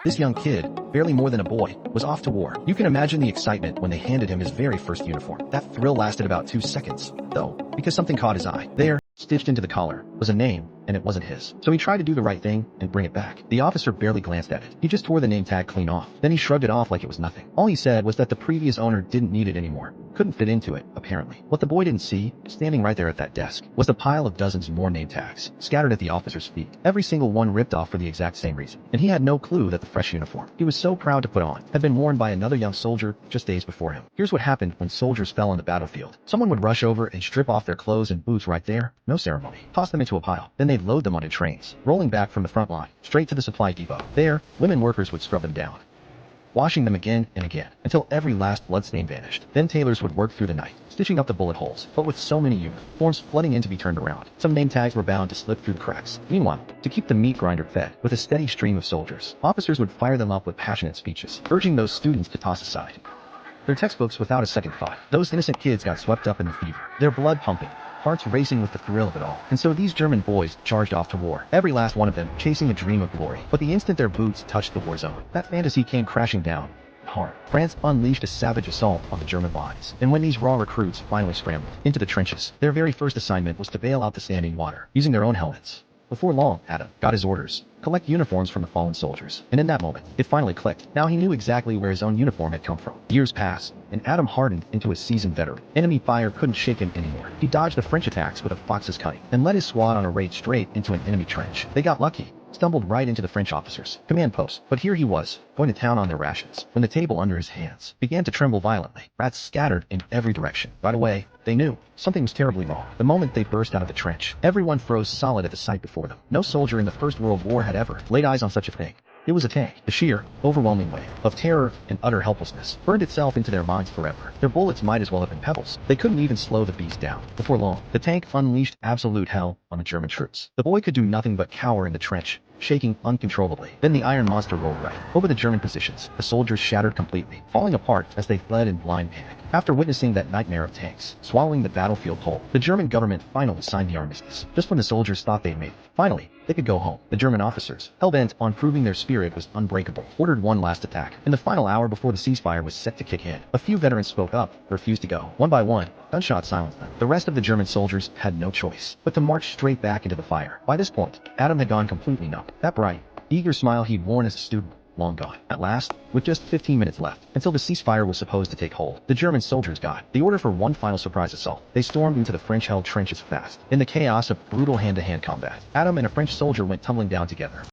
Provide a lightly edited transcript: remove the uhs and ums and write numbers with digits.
This young kid, barely more than a boy, was off to war. You can imagine the excitement when they handed him his very first uniform. That thrill lasted about 2 seconds, though, because something caught his eye. There, stitched into the collar, was a name, and it wasn't his. So he tried to do the right thing and bring it back. The officer barely glanced at it. He just tore the name tag clean off. Then he shrugged it off like it was nothing. All he said was that the previous owner didn't need it anymore. Couldn't fit into it, apparently. What the boy didn't see, standing right there at that desk, was the pile of dozens more name tags, scattered at the officer's feet. Every single one ripped off for the exact same reason. And he had no clue that the fresh uniform he was so proud to put on had been worn by another young soldier just days before him. Here's what happened when soldiers fell on the battlefield. Someone would rush over and strip off their clothes and boots right there, no ceremony. Toss them into a pile. Then they'd load them onto trains, rolling back from the front line, straight to the supply depot. There, women workers would scrub them down, washing them again and again, until every last bloodstain vanished. Then tailors would work through the night, stitching up the bullet holes, but with so many uniforms flooding in to be turned around, some name tags were bound to slip through the cracks. Meanwhile, to keep the meat grinder fed with a steady stream of soldiers, officers would fire them up with passionate speeches, urging those students to toss aside their textbooks without a second thought. Those innocent kids got swept up in the fever, their blood pumping, hearts racing with the thrill of it all. And so these German boys charged off to war, every last one of them chasing a dream of glory. But the instant their boots touched the war zone, that fantasy came crashing down hard. France unleashed a savage assault on the German lines. And when these raw recruits finally scrambled into the trenches, their very first assignment was to bail out the standing water, using their own helmets. Before long, Adam got his orders: collect uniforms from the fallen soldiers. And in that moment, it finally clicked. Now he knew exactly where his own uniform had come from. Years passed, and Adam hardened into a seasoned veteran. Enemy fire couldn't shake him anymore. He dodged the French attacks with a fox's cunning, and led his squad on a raid straight into an enemy trench. They got lucky, stumbled right into the French officer's command post. But here he was, going to town on their rations, when the table under his hands began to tremble violently. Rats scattered in every direction. Right away, they knew something was terribly wrong. The moment they burst out of the trench, everyone froze solid at the sight before them. No soldier in the First World War had ever laid eyes on such a thing. It was a tank. The sheer, overwhelming wave of terror and utter helplessness burned itself into their minds forever. Their bullets might as well have been pebbles. They couldn't even slow the beast down. Before long, the tank unleashed absolute hell on the German troops. The boy could do nothing but cower in the trench, shaking uncontrollably. Then the iron monster rolled right over the German positions. The soldiers shattered completely, falling apart as they fled in blind panic. After witnessing that nightmare of tanks swallowing the battlefield whole, the German government finally signed the armistice. Just when the soldiers thought they'd made it, finally, they could go home. The German officers, hell-bent on proving their spirit was unbreakable, ordered one last attack. In the final hour before the ceasefire was set to kick in, a few veterans spoke up, refused to go. One by one, gunshots silenced them. The rest of the German soldiers had no choice but to march straight back into the fire. By this point, Adam had gone completely numb. That bright, eager smile he'd worn as a student, long gone. At last, with just 15 minutes left until the ceasefire was supposed to take hold, the German soldiers got the order for one final surprise assault. They stormed into the French-held trenches fast. In the chaos of brutal hand-to-hand combat, Adam and a French soldier went tumbling down together.